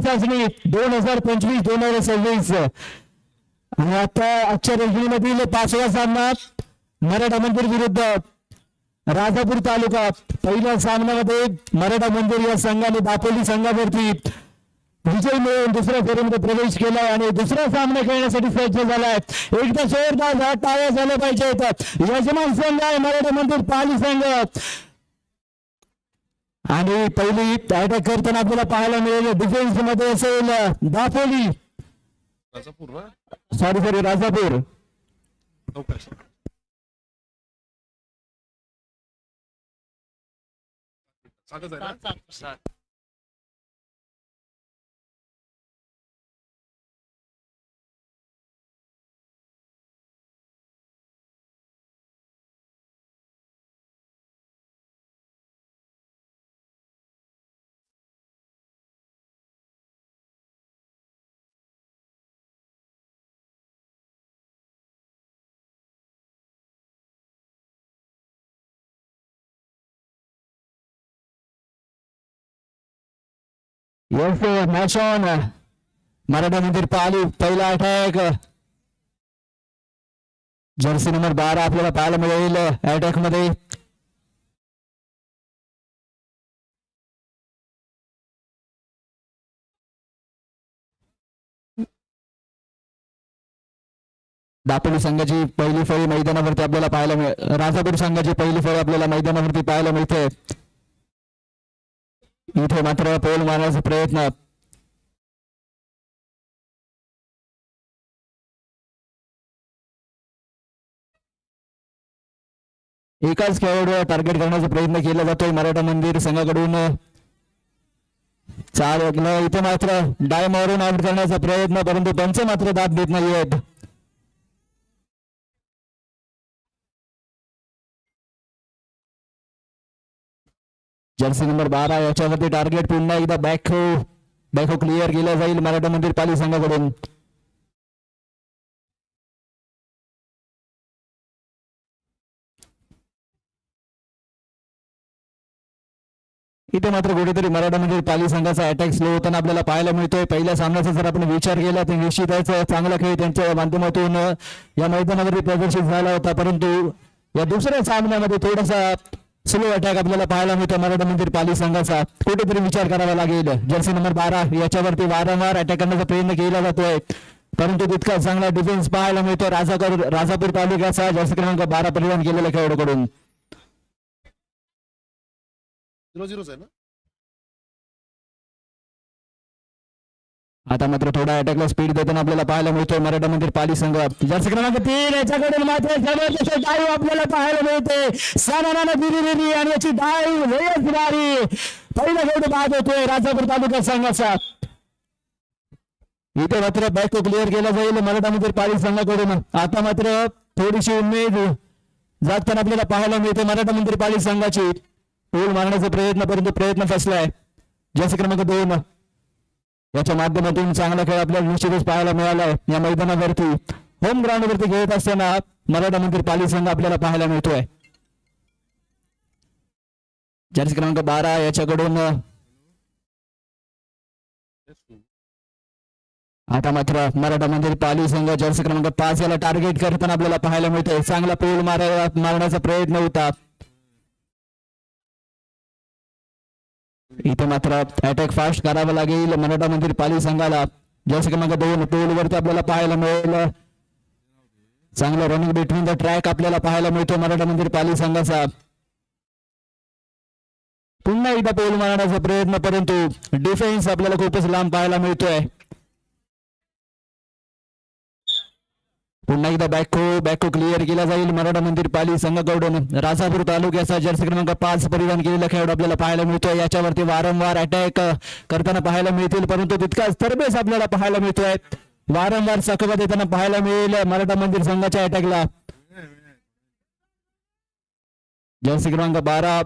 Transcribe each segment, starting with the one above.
चाचणी 2025-2026 आणि आता आजच्या रंगीमधील 5वा सामना मराठा मंदिर विरुद्ध राजापूर तालुका. पहिल्या सामन्यामध्ये मराठा मंदिर या संघाने दापोली संघावरती विजय मिळवून दुसऱ्या फेरीमध्ये प्रवेश केलाय आणि दुसरा सामना खेळण्यासाठी सज्ज झालाय. एकदा जोरदार टाळ्या झाल्या पाहिजेत. यजमान संघ आहे मराठा मंदिर पाली संघ आणि पहिली अटॅक करताना आपल्याला पाहायला मिळेल डिफेन्स मध्ये असेल Dapoli sorry Rajapur. Yes, match on. Maratha मंदिर पाली पहिला अटॅक. जर्सी नंबर 12 आपल्याला पाहायला मिळेल अटॅक मध्ये. दापोली संघाची पहिली फळी मैदानावरती आपल्याला पाहायला मिळेल. राजापूर संघाची पहिली फळी आपल्याला मैदानावरती पाहायला मिळते. इथे मात्र पोल मारण्याचा प्रयत्न. एकाच खेळाडूला टार्गेट करण्याचा प्रयत्न केला जातोय मराठा मंदिर संघाकडून. इथे मात्र डाय मारून आउट करण्याचा प्रयत्न परंतु पंच मात्र दाद देत नाहीयेत. जर्सी नंबर 12 याच्यावरती टार्गेट पुन्हा एकदा बॅकहो क्लिअर केला जाईल मराठा मंदिर पाली संघाकडून. इथे मात्र कुठेतरी मराठा मंदिर पाली संघाचा अटॅक स्लो होताना आपल्याला पाहायला मिळतोय. पहिल्या सामन्याचा जर आपण विचार केला तर निश्चितच चांगला खेळ त्यांच्या माध्यमातून या मैदानावरती प्रदर्शित झाला होता परंतु या दुसऱ्या सामन्यामध्ये थोडासा स्लो अटॅक आपल्याला पाहायला मिळतो मराठा मंदिर पाली संघाचा. कुठेतरी विचार करावा लागेल. जर्सी नंबर 12 याच्यावरती वारंवार अटॅक करण्याचा प्रयत्न केला जातोय परंतु तितका चांगला डिफेन्स पाहायला मिळतो राजापूर तालुक्याचा जर्सी क्रमांक 12 परिधान केलेल्या खेळाडूकडून. 0-0 आहे ना. आता मात्र थोडा अटॅकला स्पीड देताना आपल्याला पाहायला मिळतोय मराठा मंदिर पाली संघ. जर्सी क्रमांक 3 याच्याकडून मात्र जबरदस्त डाईव्ह आपल्याला पाहायला मिळते. सानानं दिलेली आणि याची डाईव्ह लयच पहिला खेळ बाद होतोय राजापूर तालुका संघाचा. इथे मात्र बॅक क्लिअर केला जाईल मराठा मंदिर पाली संघाकडून. आता मात्र थोडीशी उमेद जाताना आपल्याला पाहायला मिळते मराठा मंदिर पाली संघाची. पोल मारण्याचा प्रयत्न परंतु प्रयत्न फसलाय. जर्सी क्रमांक 2 याच्या माध्यमातून चांगला खेळ आपल्याला निश्चितच पाहायला मिळालाय. या मैदानावरती होम ग्राउंड वरती खेळत असताना मराठा मंदिर पाली संघ आपल्याला पाहायला मिळतोय. जर्सी क्रमांक 12 याच्याकडून आता मात्र मराठा मंदिर पाली संघ जर्सी क्रमांक 5 याला टार्गेट करताना आपल्याला पाहायला मिळतोय. चांगला पोल मारण्याचा प्रयत्न होता. इथे मात्र अटॅक फास्ट करावा लागेल मराठा मंदिर पाली संघाला. जर्सी क्रमांक 2 पोल वरती आपल्याला पाहायला मिळेल. चांगला रनिंग बिटवीन द ट्रॅक आपल्याला पाहायला मिळतो मराठा मंदिर पाली संघाचा. पुन्हा एकदा पोल मारण्याचा प्रयत्न परंतु डिफेन्स आपल्याला खूपच लांब पाहायला मिळतोय. पुन्हा एकदा बॅको क्लिअर केला जाईल मराठा मंदिर पाली संघाकडून. राजापूर तालुक्याचा जर्सी क्रमांक 5 परिधान केलेला खेळाडू आपल्याला पाहायला मिळतोय. याच्यावरती वारंवार अटॅक करताना पाहायला मिळतील परंतु तितकाच तरबेज आपल्याला पाहायला मिळतोय. वारंवार चकवा देताना पाहायला मिळेल मराठा मंदिर संघाच्या अटॅकला. जर्सी क्रमांक 12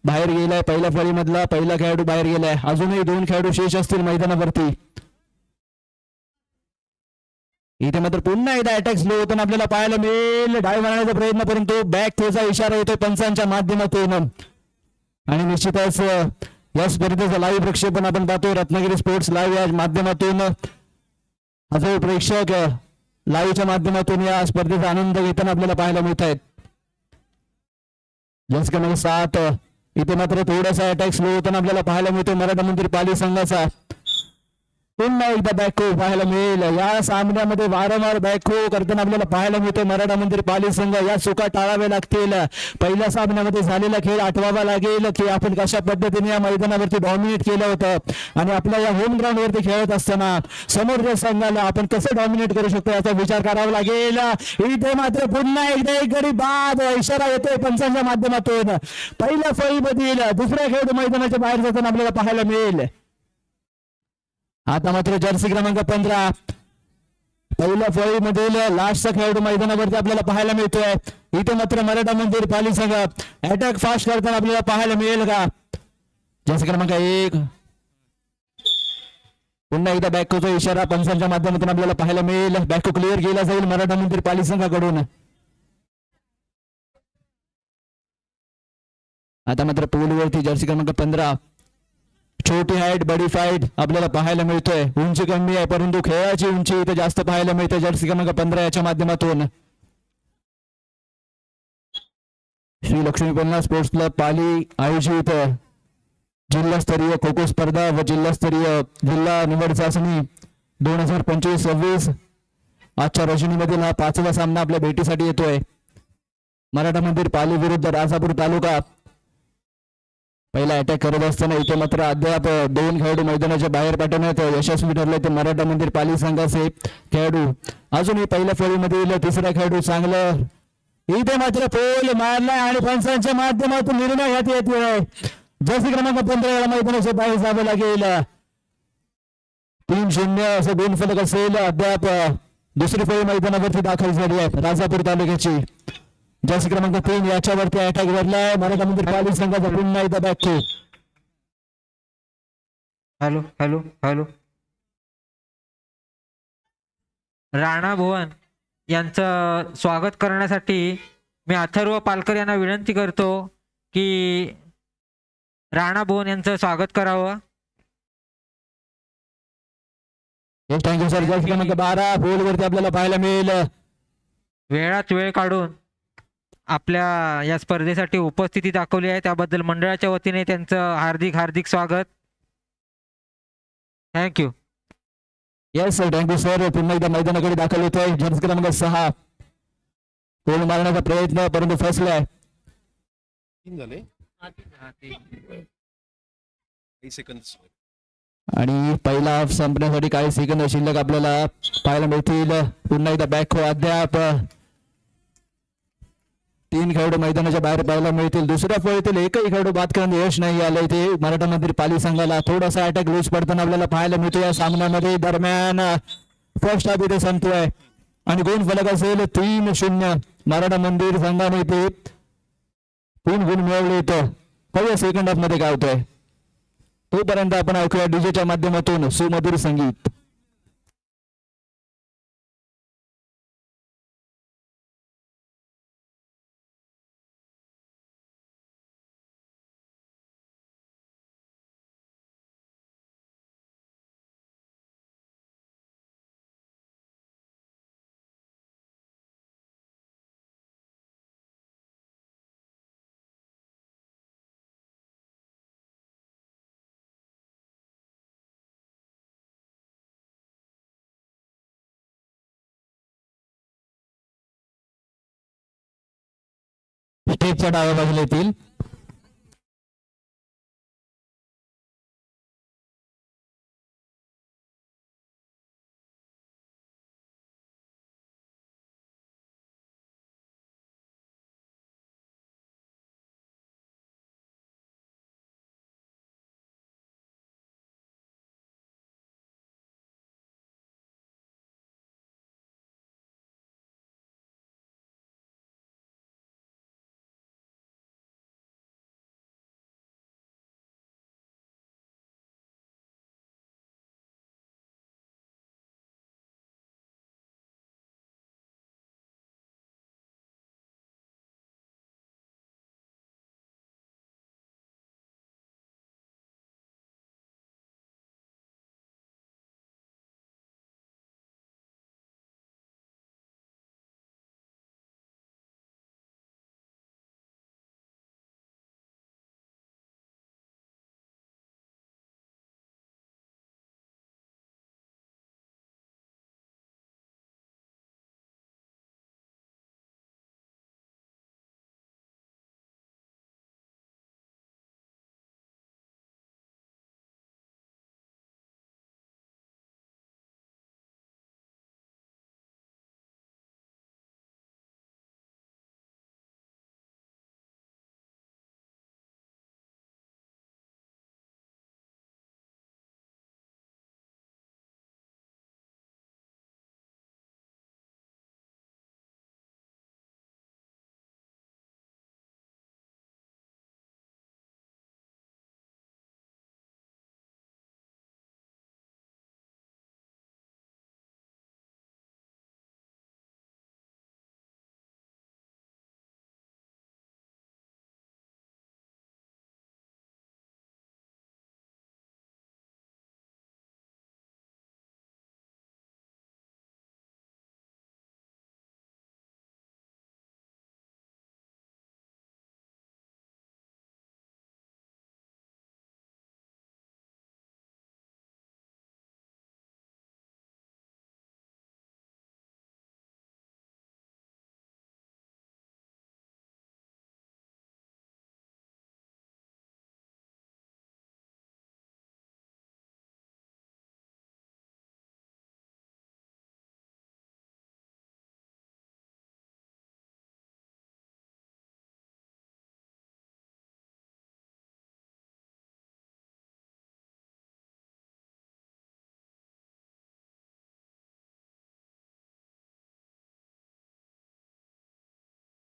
बाहेर गेलाय. पहिल्या फळीमधला पहिला खेळाडू बाहेर गेलाय. अजूनही 2 खेळाडू शेष असतील मैदानावरती. इथे मात्र पुन्हा एकदा अटॅक स्लो होताना आपल्याला पाहायला मिळेल. डाय मारण्याचा प्रयत्न परंतु बॅक थ्रोचा इशारा येतोय पंचांच्या माध्यमातून आणि निश्चितच या स्पर्धेचं लाईव्ह प्रक्षेपण आपण पाहतो रत्नागिरी स्पोर्ट्स लाईव्ह या माध्यमातून. हजारो प्रेक्षक लाईव्हच्या माध्यमातून या स्पर्धेचा आनंद घेताना आपल्याला पाहायला मिळत आहेत. जस क्रमांक 7 इथे मात्र थोडासा अटॅक स्लो होताना आपल्याला पाहायला मिळतो मराठा मंदिर पाली संघाचा. पुन्हा एकदा बॅकहो पाहायला मिळेल. या सामन्यामध्ये वारंवार बॅकहो करताना आपल्याला पाहायला मिळतो मराठा मंदिर पाली संघ. या चुका टाळाव्या लागतील. पहिल्या सामन्यामध्ये झालेला खेळ आठवावा लागेल की आपण कशा पद्धतीने या मैदानावरती डॉमिनेट केलं होतं आणि आपल्या या होम ग्राउंड वरती खेळत असताना समोरच्या संघाला आपण कसं डॉमिनेट करू शकतो याचा विचार करावा लागेल. इथे मात्र पुन्हा एकदा एक गडी बाद इशारा येतोय पंचांच्या माध्यमातून. पहिल्या फळीमधील दुसऱ्या खेळ मैदानाच्या बाहेर जाताना आपल्याला पाहायला मिळेल. आता मात्र जर्सी क्रमांक 15 पहिल्या फळीमधील लास्टचा खेळाडू मैदानावरती आपल्याला पाहायला मिळतोय. इथे मात्र मराठा मंदिर पाली संघ अटॅक फास्ट करताना आपल्याला पाहायला मिळेल का. जर्सी क्रमांक 1 पुन्हा एकदा बॅकचा इशारा पंचांच्या माध्यमातून आपल्याला पाहायला मिळेल. बॅको क्लिअर केला जाईल मराठा मंदिर पाली संघाकडून. आता मात्र पोलवरती जर्सी क्रमांक 15 छोटी हाईट बडी फाईट आपल्याला पाहायला मिळतोय. उंची कमी आहे परंतु खेळाची उंची इथे जास्त पाहायला मिळते जर्सी क्रमांक 15 याच्या माध्यमातून. श्री लक्ष्मी पन्ना स्पोर्ट्स क्लब पाली आयोजित जिल्हास्तरीय खो खो स्पर्धा व जिल्हास्तरीय जिल्हा निवड चाचणी 2025-26 आजच्या रजनीमधील हा 5वा सामना आपल्या भेटीसाठी येतोय. मराठा मंदिर पाली विरुद्ध राजापूर तालुका. पहिला अटॅक करत असताना इथे मात्र अद्याप 2 खेळाडू मैदानाच्या बाहेर पाठवण्यात यशस्वी ठरले ते मराठा मंदिर पाली संघाचे खेळाडू. अजूनही पहिल्या फळीमधील तिसरा खेळाडू चांगलं इथे मात्र पोल मारलाय आणि पंचांच्या माध्यमातून निर्णय घेत येतोय. जर्सी क्रमांक 15 मैदानाच्या बाहेर जावं लागेल. 3-0 असं 2 फलक असेल. अद्याप दुसरी फळी मैदानावरती दाखल झाली आहे राजापूर तालुक्याची. जर्सी क्रमांक 3 याच्यावरती अटॅक घडलाय मराठा मंदिर पाली संघाचा. पुन्हा एकदा back to hello hello hello. Rana Bhuvan यांचं स्वागत करण्यासाठी मी अथर्व पालकर यांना विनंती करतो की राणा भुवन यांचं स्वागत करावं. Thank you sir. जर्सी क्रमांक 12 पोलवरती आपल्याला पाहायला मिळेल. वेळात वेळ काढून आपल्या या स्पर्धेसाठी उपस्थिती दाखवली आहे त्याबद्दल मंडळाच्या वतीने त्यांचं हार्दिक हार्दिक स्वागत. Thank you. Yes sir thank you sir. पुन्हा एकदा मैदानाकडे दाखल होतोय जर्सी क्रमांक 6 पोल मारण्याचा प्रयत्न परंतु फसलाय. 3 झाले. काही सेकंद. आणि पहिला हाफ संपण्यासाठी काही सेकंद शिल्लक आपल्याला पाहायला मिळतील. पुन्हा एकदा बॅक हो. अद्याप 3 खेळाडू मैदानाच्या बाहेर पाहायला मिळतील. दुसऱ्या फळीतील एकही खेळाडू बाद करण्यात यश नाही आलं. इथे मराठा मंदिर पाली संघाला थोडासा अटॅक लूज पडताना आपल्याला पाहायला मिळतो या सामन्यामध्ये. दरम्यान फर्स्ट हाफ इथे संपतोय आणि गुण फलक असेल 3-0 मराठा मंदिर संघाने इथे 3 गुण मिळवले. इथं पहिल्या सेकंड हाफ मध्ये काय होतंय तोपर्यंत आपण ऐकूया डीजेच्या माध्यमातून सुमधुर संगीत. स्टेजच्या डाव्या बाजूला येतील.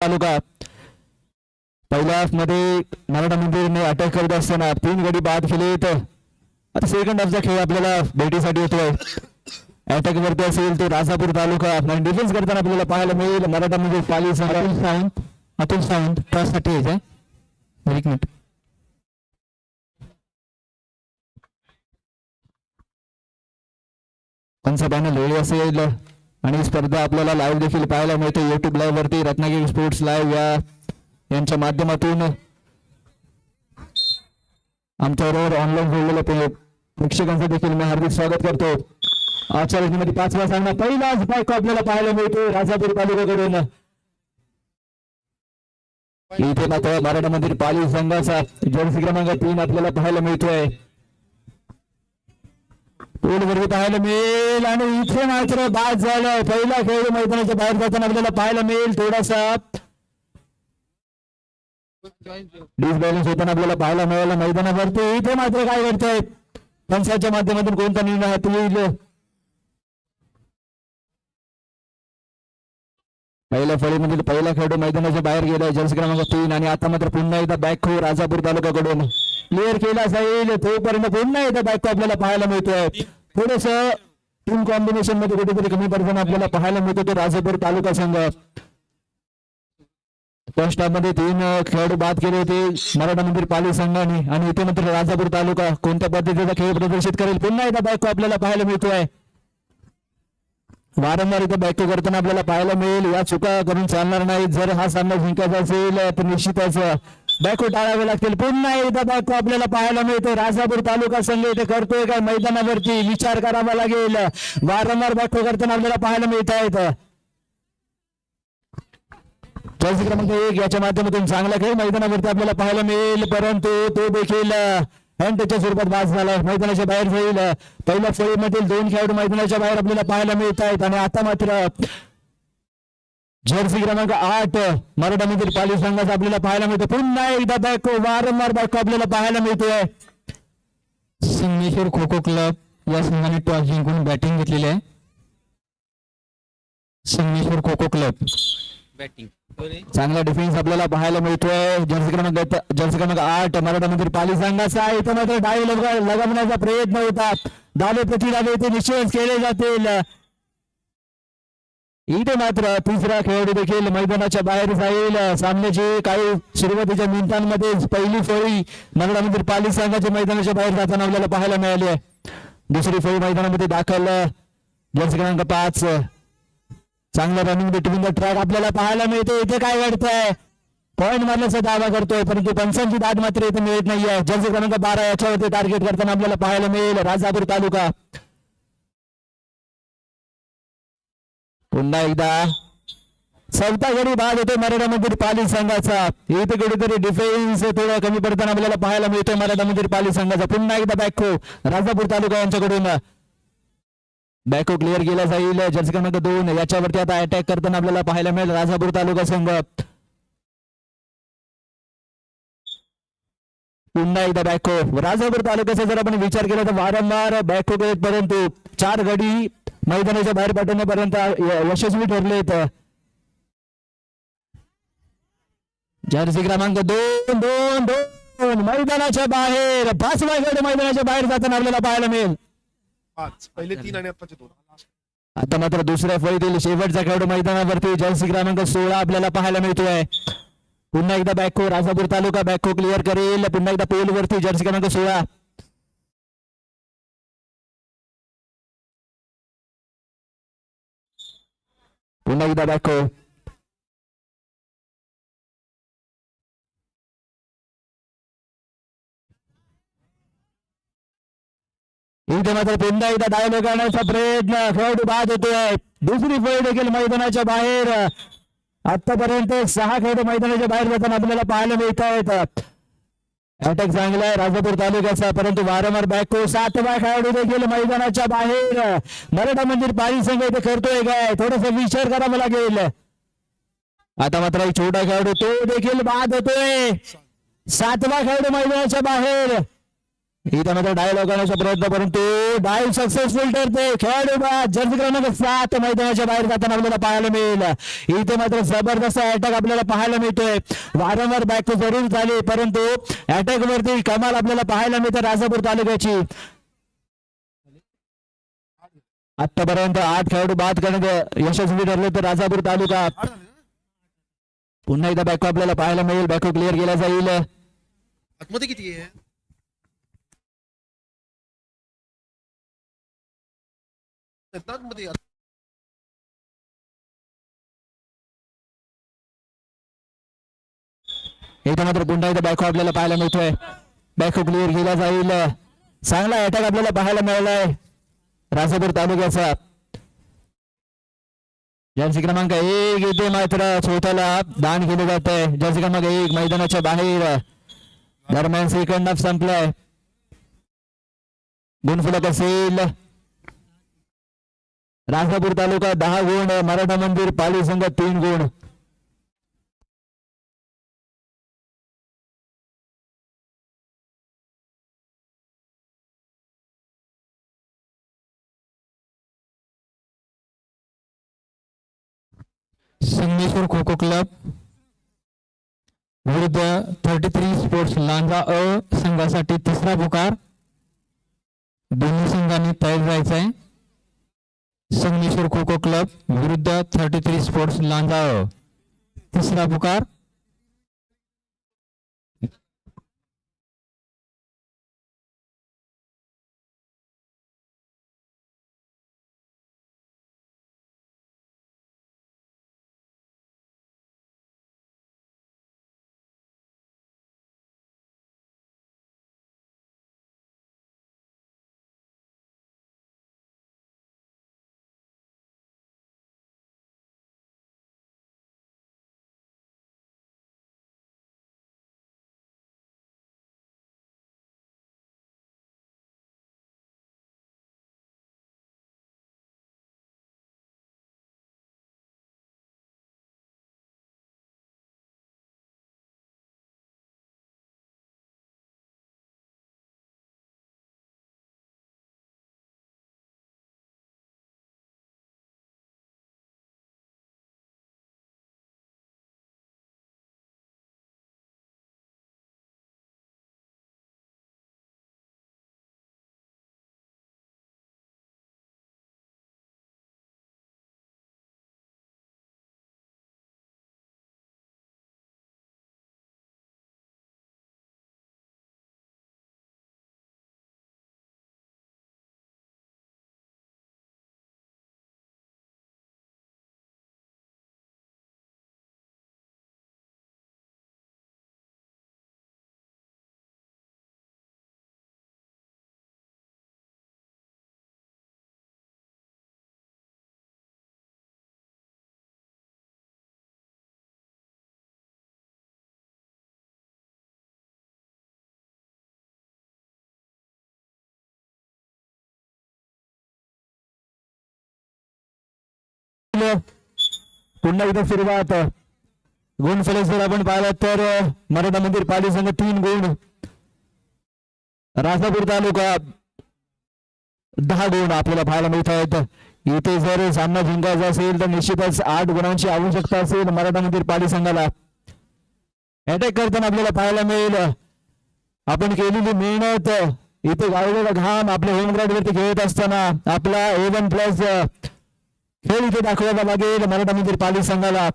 तालुका पहिल्या हाफ मध्ये मराठा मंदिरने अटॅक करत असताना 3 गडी बाद केले. तर आता सेकंड हाफचा खेळ आपल्याला भेटीसाठी येतोय. अटॅक वरती असेल तो राजापूर तालुका डिफेन्स करताना आपल्याला पाहायला मिळेल मराठा मंदिर पाली संघ. अतुल सावंत त्यासाठी एक मिनिट. पंच पॅनल वेळी असेल आणि ही स्पर्धा आपल्याला लाईव्ह देखील पाहायला मिळते युट्यूब लाईव्ह वरती रत्नागिरी स्पोर्ट्स लाईव्ह यांच्या माध्यमातून आमच्याबरोबर ऑनलाईन जोडलेल्या प्रेक्षकांचं देखील मी हार्दिक स्वागत करतो. आजच्या मध्ये 5वा सामना पहिलाच बायको आपल्याला पाहायला मिळतोय राजापूर तालुक्याकडून. इथे मात्र मराठा मंदिर पाली संघाचा जर्सी क्रमांक 3 आपल्याला पाहायला मिळतोय. पोलवरती पाहायला मिळेल आणि इथे मात्र बाद झालं. पहिला खेळ मैदानाच्या बाहेर जाताना आपल्याला पाहायला मिळेल थोडासा डिसबॅलन्स होताना आपल्याला पाहायला मिळालं मैदानावरती. इथे मात्र काय करतोय पंचाच्या माध्यमातून कोणता निर्णय हाती येईल. पहिल्या फळीमधील पहिला खेळाडू मैदानाच्या बाहेर गेलाय जर्सी क्रमांक 3 आणि आता मात्र पुन्हा एकदा बॅकहो राजापूर तालुक्याकडून क्लिअर केला जाईल. तोपर्यंत पुन्हा एकदा बॅकहो आपल्याला पाहायला मिळतोय. थोडस टीम कॉम्बिनेशन मध्ये कुठेतरी कमी पडताना आपल्याला पाहायला मिळतो तो राजापूर तालुका संघ. फर्स्ट हाफ मध्ये 3 खेळाडू बाद केले होते मराठा मंदिर पाली संघाने आणि इथे मात्र राजापूर तालुका कोणत्या पद्धतीचा खेळ प्रदर्शित करेल पुन्हा एकदा बॅकहो आपल्याला पाहायला मिळतोय. वारंवार इथे बॅकहो करताना आपल्याला पाहायला मिळेल. या चुका करून चालणार नाही. जर हा सामना जिंकायचा असेल तर निश्चितच बॅकहो टाळावे लागतील. पुन्हा एकदा बॅकहो आपल्याला पाहायला मिळतो. राजापूर तालुका संघ इथे करतोय काय मैदानावरती विचार करावा लागेल. वारंवार बॅकहो करताना आपल्याला पाहायला मिळत आहेत. जर्सी क्रमांक 1 याच्या माध्यमातून चांगला खेळ मैदानावरती आपल्याला पाहायला मिळेल परंतु तो देखील हँडच्या स्वरूपात बाद झाला. मैदानाच्या बाहेर जाईल. पहिल्या फळीमधील 2 खेळाडू मैदानाच्या बाहेर आपल्याला पाहायला मिळत आहेत आणि आता मात्र जर्सी क्रमांक 8 मराठा मंदिर पाली संघाचा आपल्याला पाहायला मिळतो. पुन्हा एकदा बॅकहो वारंवार बॅकहो आपल्याला पाहायला मिळतोय. संगमेश्वर खो खो क्लब या संघाने टॉस जिंकून बॅटिंग घेतलेली आहे. संगमेश्वर खो खो क्लब बॅटिंग चांगला डिफेन्स आपल्याला पाहायला मिळतोय. जर्सी क्रमांक 8 मराठा मंदिर पाली संघाचा इथं मात्र डावी लगावण्याचा प्रयत्न होतात. डावे प्रतिडावे इथे निश्चित केले जातील. इथे मात्र तिसरा खेळाडू देखील मैदानाच्या बाहेर जाईल. सामन्याची काही सुरुवातीच्या मिनिटांमध्ये पहिली फळी मराठा मंदिर पाली संघाच्या मैदानाच्या बाहेर जाताना आपल्याला पाहायला मिळाली आहे. दुसरी फळी मैदानामध्ये दाखल जर्सी क्रमांक 5 चांगला रनिंग बिटवीन द ट्रॅक आपल्याला पाहायला मिळते. इथे काय घडतंय पॉईंट मारण्याचा दावा करतोय परंतु पंचांची दाद मात्र इथे मिळत नाहीये. जर्सी क्रमांक 12 याच्यावरती टार्गेट करताना आपल्याला पाहायला मिळेल राजापूर तालुका. पुन्हा एकदा चौथा गडी बाद होतो मराठा मंदिर पाली संघाचा. इथे कुठेतरी डिफेन्स थोडं कमी पडताना आपल्याला पाहायला मिळतोय मराठा मंदिर पाली संघाचा. पुन्हा एकदा बॅकहो राजापूर तालुका यांच्याकडून बॅकहो क्लिअर केला जाईल. जर्सी क्रमांक 2 याच्यावरती आता अटॅक करताना आपल्याला पाहायला मिळेल राजापूर तालुका संघ. पुन्हा एकदा बॅकहो राजापूर तालुक्याचा जर आपण विचार केला तर वारंवार बॅकहो करत परंतु 4 गडी मैदानाच्या बाहेर पाठवण्यापर्यंत यशस्वी ठरलेत. जर्सी क्रमांक 2 मैदानाच्या बाहेर 5वा गड मैदानाच्या बाहेर जाताना आपल्याला पाहायला मिळेल. 5 पहिले 3 आणि आताचे 2. आता मात्र दुसऱ्या फळीतील शेवटचा खेळाडू मैदानावरती जर्सी क्रमांक 16 आपल्याला पाहायला मिळतोय. पुन्हा एकदा बॅकहो राजापूर तालुका बॅकहो क्लिअर करेल. पुन्हा एकदा पोल वरती जर्सी क्रमांक 16 पुन्हा एकदा बॅकहो इथे मात्र पुन्हा एकदा डायलॉग आणण्याचा प्रयत्न खेळाडू बाद होतोय. दुसरी फळी देखील मैदानाच्या बाहेर. आतापर्यंत 6 खेळाडू मैदानाच्या बाहेर जाताना आपल्याला पाहायला मिळत आहेत. अटॅक चांगला आहे राजापूर तालुक्याचा परंतु वारंवार बॅकहो 7वा खेळाडू देखील मैदानाच्या बाहेर मराठा मंदिर पाली संघ इथे करतोय काय थोडासा विचार करावा लागेल. आता मात्र एक छोटा खेळाडू तो देखील बाद होतोय. 7वा खेळाडू मैदानाच्या बाहेर. इथे मात्र डाय लगावण्याचा प्रयत्न परंतु डाय सक्सेसफुल ठरते. खेळाडू जर्सी क्रमांक 7 मैदानाच्या बाहेर जाताना आपल्याला पाहायला मिळेल. इथे मात्र जबरदस्त अटॅक आपल्याला पाहायला मिळतोय. वारंवार बॅक जरूर झाली परंतु अटॅक वरती कमाल आपल्याला पाहायला मिळते राजापूर तालुक्याची. आतापर्यंत 8 खेळाडू बाद करण्यात यशस्वी ठरले तर राजापूर तालुका. पुन्हा एकदा बॅको आपल्याला पाहायला मिळेल. बॅको क्लिअर केला जाईल. आतमध्ये किती आहे? आतमध्ये इथे मात्र पुन्हा एकदा बॅको आपल्याला पाहायला मिळतोय. बॅको क्लिअर केला जाईल. चांगला अटॅक आपल्याला पाहायला मिळालाय राजापूर तालुक्याचा. जर्सी क्रमांक 1 इथे मात्र स्वतःला दान केले जात आहे. जर्सी क्रमांक 1 मैदानाच्या बाहेर. दरम्यान सेकंड हाफ संपलाय. गुणफलक असेल राजापूर तालुका 10 गुण, मराठा मंदिर पाली संघ 3 गुण. संगमेश्वर खो खो क्लब विरुद्ध 33 स्पोर्ट्स लांजा अ संघासाठी तिसरा पुकार. दोन्ही संघांनी तयार राहायचा आहे. संगमेश्वर खो खो क्लब विरुद्ध 33 स्पोर्ट्स लांजा अ. तिसरा पुकार. पुन्हा एकदा सुरुवात. गुणफलक जर आपण पाहिलं तर मराठा मंदिर पाली संघ 3 गुण, राजापूर तालुका 10 गुण आपल्याला पाहायला मिळत आहेत. इथे जर सामना जिंकायचा असेल तर निश्चितच 8 गुणांची आवश्यकता असेल मराठा मंदिर पाली संघाला. अटॅक करताना आपल्याला पाहायला मिळेल आपण केलेली मेहनत, इथे गाळलेला घाम आपल्या होम ग्राउंड वरती खेळत असताना आपला A1+ खेळ इथे दाखवावा लागेल मराठा मंदिर पाली संघाला.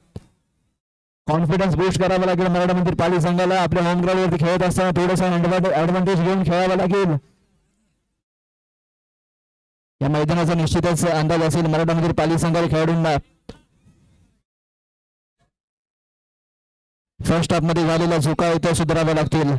कॉन्फिडन्स बूस्ट करावा लागेल मराठा मंदिर पाली संघाला. आपल्या होम ग्राउंड वरती खेळत असताना थोडासा ऍडव्हान्टेज घेऊन खेळावा लागेल. या मैदानाचा निश्चितच अंदाज असेल मराठा मंदिर पाली संघाला खेळाडूंना. फर्स्ट हाफ मध्ये झालेला चुका इथे सुधाराव्या लागतील.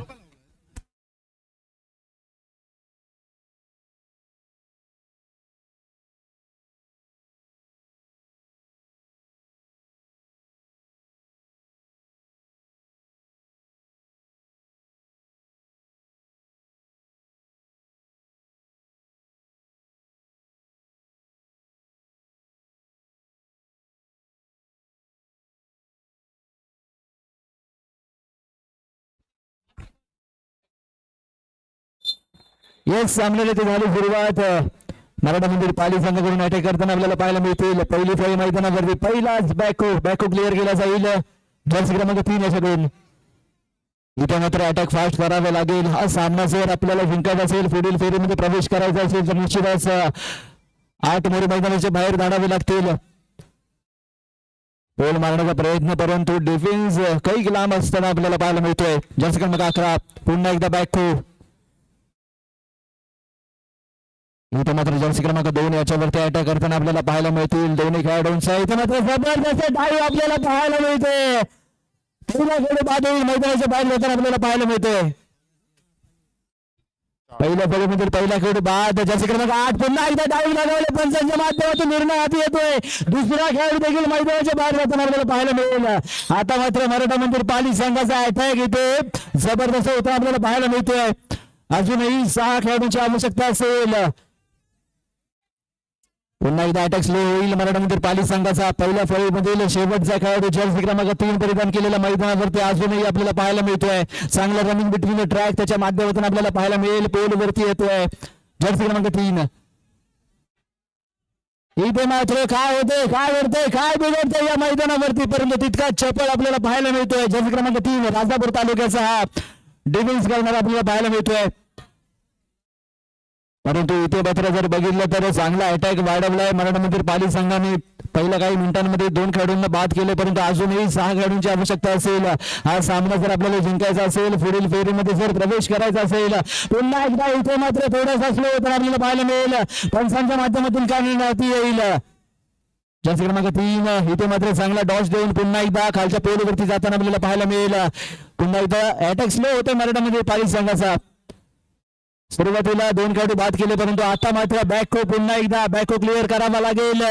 येस सामन्याला ते झाली सुरुवात. मराठा मंदिर पाली संघाकडून अटॅक करताना आपल्याला पाहायला मिळतील. पहिली फळी मैदानावरती पहिलाच बॅको क्लिअर केला जाईल जर्सी क्रमांक 3 याच्याकडून. इथे मात्र अटॅक फास्ट करावा लागेल. हा सामना जर आपल्याला जिंकायचा असेल, पुढील फेरीमध्ये प्रवेश करायचा असेल तर निश्चितच 8 मोरे मैदानाच्या बाहेर धाडावे लागतील. गोल मारण्याचा प्रयत्न परंतु डिफेन्स काही लांब असताना आपल्याला पाहायला मिळतोय. जर्सी क्रमांक 11 पुन्हा एकदा बॅको. इथे मात्र जर्सी क्रमांक 2 याच्यावरती अटॅक करताना आपल्याला पाहायला मिळतील दोन्ही खेळाडूंचा. इथे मात्र जबरदस्त डाईव्ह आपल्याला पाहायला मिळते. पुन्हा बाद होईल मैदानाच्या बाहेर जाताना आपल्याला पाहायला मिळते. पहिल्या फळीमधील पहिला खेळाडू बाद. जर्सी क्रमांक 8 पुन्हा एकदा डाईव्ह लागवले पंचांच्या माध्यमातून निर्णय हाती येतोय. दुसरा खेळाडू देखील मैदानाच्या बाहेर जाताना आपल्याला पाहायला मिळेल. आता मात्र मराठा मंदिर पाली संघाचा अटॅक इथे जबरदस्त होता आपल्याला पाहायला मिळतोय. अजूनही 6 खेळाडूंची आवश्यकता असेल. पुन्हा एकदा अटॅक स्लो होईल मराठा मंदिर पाली संघाचा. पहिल्या फळीमधील शेवटचा खेळाडू जर्सी क्रमांक 3 परिधान केलेल्या मैदानावरती अजूनही आपल्याला पाहायला मिळतोय. चांगला रनिंग बिटवीन ट्रॅक त्याच्या माध्यमातून आपल्याला पाहायला मिळेल. पोल वरती येतोय जर्सी क्रमांक 3. इथे मात्र काय होते, काय घडतंय, काय बिघडतंय या मैदानावरती, परंतु तितका चपळ आपल्याला पाहायला मिळतोय. जर्सी क्रमांक 3 राजापूर तालुक्याचा हा डिफेन्स करणारा आपल्याला पाहायला मिळतोय. परंतु इथे मात्र जर बघितलं तर चांगला अटॅक वाढवलाय मराठा मंदिर पाली संघाने. पहिल्या काही मिनिटांमध्ये 2 खेळाडूंना बाद केले, परंतु अजूनही 6 खेळाडूंची आवश्यकता असेल. हा सामना जर आपल्याला जिंकायचा असेल, पुढील फेरीमध्ये जर प्रवेश करायचा असेल, पुन्हा एकदा इथे मात्र थोडासा स्लो होताना आपल्याला पाहायला मिळेल. पंचांच्या माध्यमातून काय निर्णय येईल. जर्सी क्रमांक 3 इथे मात्र चांगला डॉस देऊन पुन्हा एकदा खालच्या पोलवरती जाताना आपल्याला पाहायला मिळेल. पुन्हा एकदा अटॅक स्लो होतोय मराठा मंदिर पाली संघाचा. सुरुवातीला 2 खेळाडू बाद केले, परंतु आता मात्र बॅको पुन्हा एकदा बॅको क्लिअर करावा लागेल.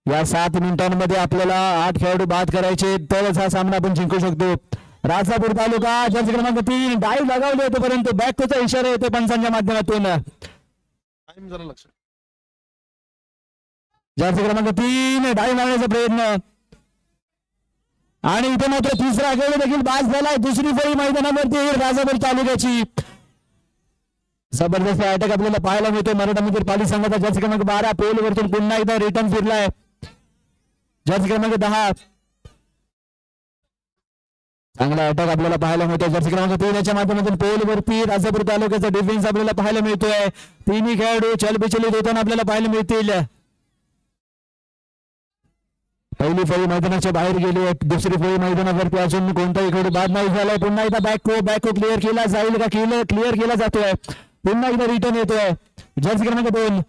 या 7 मिनिटांमध्ये आपल्याला 8 खेळाडू बाद करायचे, तरच हा सामना आपण जिंकू शकतो. राजापूर तालुका जर्सी क्रमांक 3 डाईव्ह लगावले होते, परंतु बॅकोचा इशारा येतो पंचांच्या माध्यमातून. टाइम जरा लक्षात. जर्सी क्रमांक 3 डाईव्ह मारण्याचा प्रयत्न आणि इथे मात्र तिसरा खेळाडू देखील बाद झालाय. दुसरी फळी मैदानावरती राजापूर तालुक्याची. जबरदस्त अटॅक आपल्याला पाहायला मिळतोय मराठा मंदिर पाली संघाचा. जर्सी क्रमांक 12 पोल वरतून पुन्हा एकदा रिटर्न फिरलाय. जर्सी क्रमांक 10 चांगला अटॅक आपल्याला पाहायला मिळतोय. जर्सी क्रमांक 3 याच्या माध्यमातून पोल वरती राजापूर तालुक्याचा डिफेन्स आपल्याला पाहायला मिळतोय. तिन्ही खेळाडू चलबिचलित होताना आपल्याला पाहायला मिळतील. पहिली फळी मैदानाच्या बाहेर गेली, दुसरी फळी मैदानावरती अजून कोणताही खेळाडू बाद नाही झालाय. पुन्हा एकदा बॅको क्लिअर केला जाईल का, क्लिअर केला जातोय. पुन्हा एकदा रिटर्न येतोय जर्सी क्रमांक 2.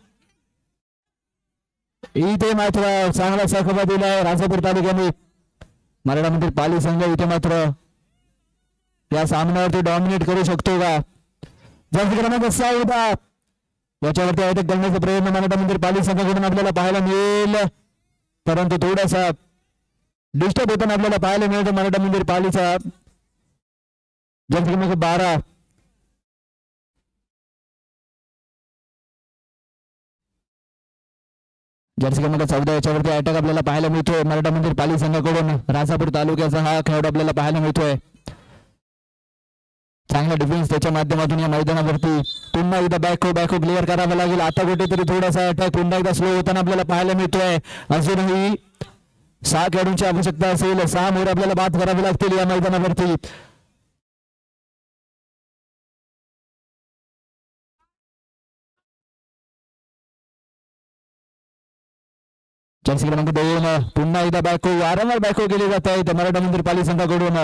इथे मात्र चांगला सहभाग दिलाय राजापूर तालुक्याने. मराठा मंदिर पाली संघ इथे मात्र या सामन्यावरती डॉमिनेट करू शकतो का. जर्सी क्रमांक 14 याच्यावरती अटॅक करण्याचा प्रयत्न मराठा मंदिर पाली संघाकडून आपल्याला पाहायला मिळेल, परंतु थोडासा डिस्टर्ब होताना आपल्याला पाहायला मिळतं मराठा मंदिर पालीचा. जर्सी क्रमांक 12 जर्सी क्रमांक 14 याच्यावरती अटॅक आपल्याला पाहायला मिळतोय मराठा मंदिर पाली संघाकडून. राजापूर तालुक्याचा हा खेळाडू आपल्याला पाहायला मिळतोय. चांगला डिफेन्स त्याच्या माध्यमातून या मैदानावरती. पुन्हा एकदा बॅको क्लिअर करावा लागेल. आता कुठेतरी थोडासा अटॅक पुन्हा एकदा स्लो होताना आपल्याला पाहायला मिळतोय. अजूनही 6 खेळाडूंची आवश्यकता असेल. 6 मोरे आपल्याला बाद करावे लागतील या मैदानावरती. जर्सी क्रमांक 2 पुन्हा एकदा वारंवार बॅको केले जात आहेत मराठा मंदिर पाली संघाकडून.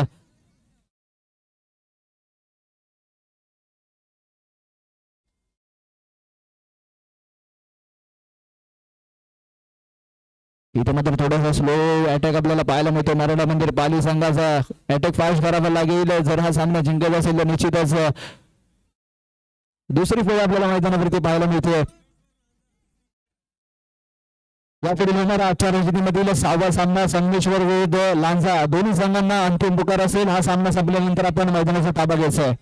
इथे मात्र थोडासा स्लो अटॅक आपल्याला पाहायला मिळतो मराठा मंदिर पाली संघाचा. अटॅक फास्ट करावा लागेल जर हा सामना जिंकायचा असेल तर निश्चितच. दुसरी फळी आपल्याला मैदानावरती पाहायला मिळते. यापुढे होणारा आजच्या रणजीमधील 6वा सामना संगमेश्वर विरुद्ध लांजा. दोन्ही संघांना अंतिम पुकार असेल. हा सामना संपल्यानंतर आपण मैदानाचा ताबा घ्यायचा आहे.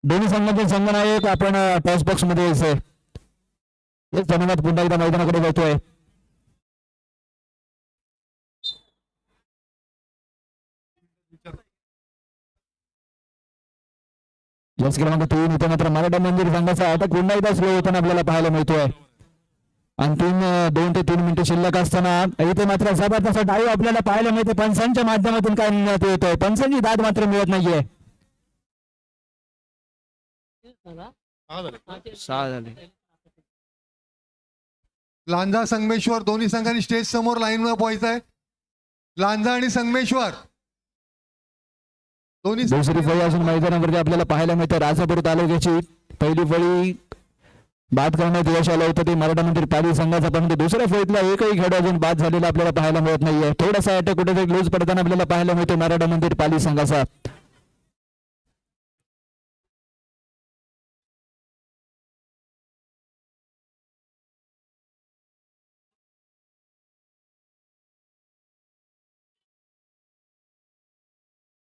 दोन्ही संघांचे संघनायक आपण टॉस बॉक्स मध्ये यायचंय. धन्यवाद. पुन्हा एकदा मैदानाकडे वळतोय. जस क्रमांक 3 इथे मात्र मराठा मंदिर संघाचा अटक पुन्हा एकदा स्लो होताना आपल्याला पाहायला मिळतोय. अंतिम 2 ते 3 मिनिटे शिल्लक असताना इथे मात्र जबरदस्त डाईव आपल्याला पाहायला मिळते. पंचांच्या माध्यमातून काय निर्णय येतोय, पंचांची दाद मात्र मिळत नाहीये. 6 झाले. लांजा संगमेश्वर दोन्ही संघांनी स्टेज समोर लाईनवर पोहायचंय. लांजा आणि संगमेश्वर दोन्ही दुसरी फळी असून मैदानावरती आपल्याला पाहायला मिळते. राजापूर तालुक्याची पहिली फळी बाद करण्यात यश आलं होतं ते मराठा मंदिर पाली संघाचा, परंतु दुसऱ्या फळीतला एकही खेळ अजून बाद झालेला आपल्याला पाहायला मिळत नाहीये. थोडासा अटॅक कुठेतरी लूज पडताना आपल्याला पाहायला मिळतो मराठा मंदिर पाली संघाचा.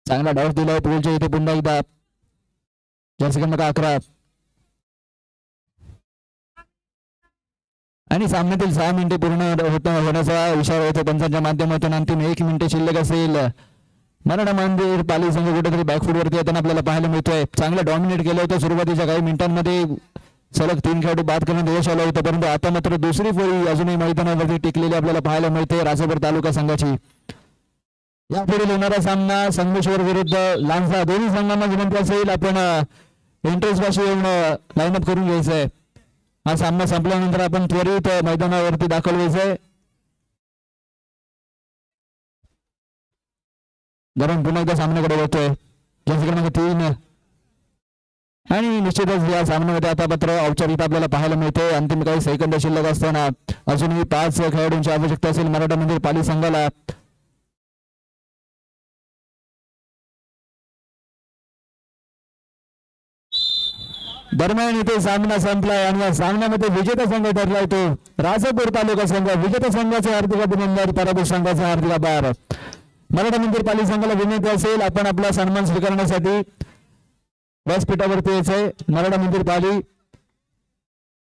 चांगला डाव दिलाय पुढच्या इथे पुन्हा एकदा जर्सी क्रमांक 11 आणि सामन्यातील 6 मिनिटे पूर्ण होण्याचा इशारा होतो पंचांच्या माध्यमातून. अंतिम 1 मिनिटे शिल्लक असेल. मराठा मंदिर पाली संघ कुठेतरी बॅकफूट वरती येताना आपल्याला पाहायला मिळतोय. चांगलं डॉमिनेट केलं होतं सुरुवातीच्या काही मिनिटांमध्ये, सलग 3 खेळाडू बाद करण्यात यश आलं होतं, परंतु आता मात्र दुसरी फळी अजूनही मैदानावरती टिकलेली आपल्याला पाहायला मिळते राजापूर तालुका संघाची. यापुढील होणारा सामना संगमेश्वर विरुद्ध लांजा. दोन्ही संघांना विनंती असेल आपण एंट्रेन्स पाशी येऊन लाईनअप करून घ्यायचंय. हा सामना संपल्यानंतर आपण त्वरित मैदानावरती दाखल व्हायचंय. धरण पुन्हा एकदा सामन्याकडे वळतोय जर्सी क्रमांक 3 आणि निश्चितच या सामन्यामध्ये आता मात्र औपचारिकता आपल्याला पाहायला मिळते. अंतिम काही सेकंद शिल्लक असताना अजूनही 5 खेळाडूंची आवश्यकता असेल मराठा मंदिर पाली संघाला. दरम्यान इथे सामना संपलाय आणि या सामन्यामध्ये विजेता संघ ठरलाय तो राजापूर तालुका संघ. विजेता संघाचे हार्दिक अभिनंदन, पराभूत संघाचा हार्दिक आभार. मराठा मंदिर पाली संघाला विनंती असेल आपण आपला सन्मान स्वीकारण्यासाठी व्यासपीठावरती यायचंय. मराठा मंदिर पाली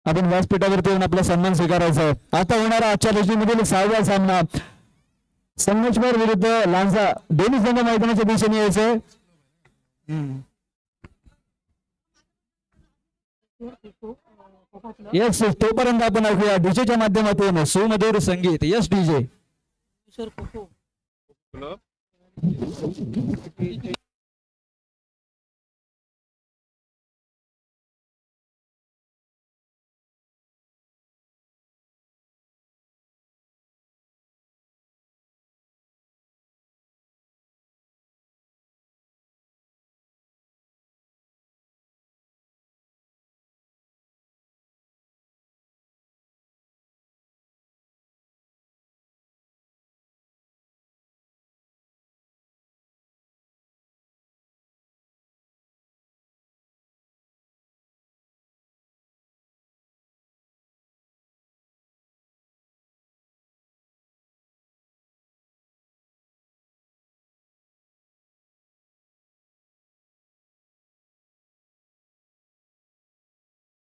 आपण व्यासपीठावरती येऊन आपला सन्मान स्वीकारायचा आहे. आता होणारा आजच्या दिवशीमधील 6वा सामना संगमेश्वर विरुद्ध लांजा. दोन्ही संघ मैदानाच्या दिशेने यायचंय. यस, तोपर्यंत आपण ऐकूया डीजेच्या माध्यमातून सुमधुर संगीत. Yes DJ. क्लब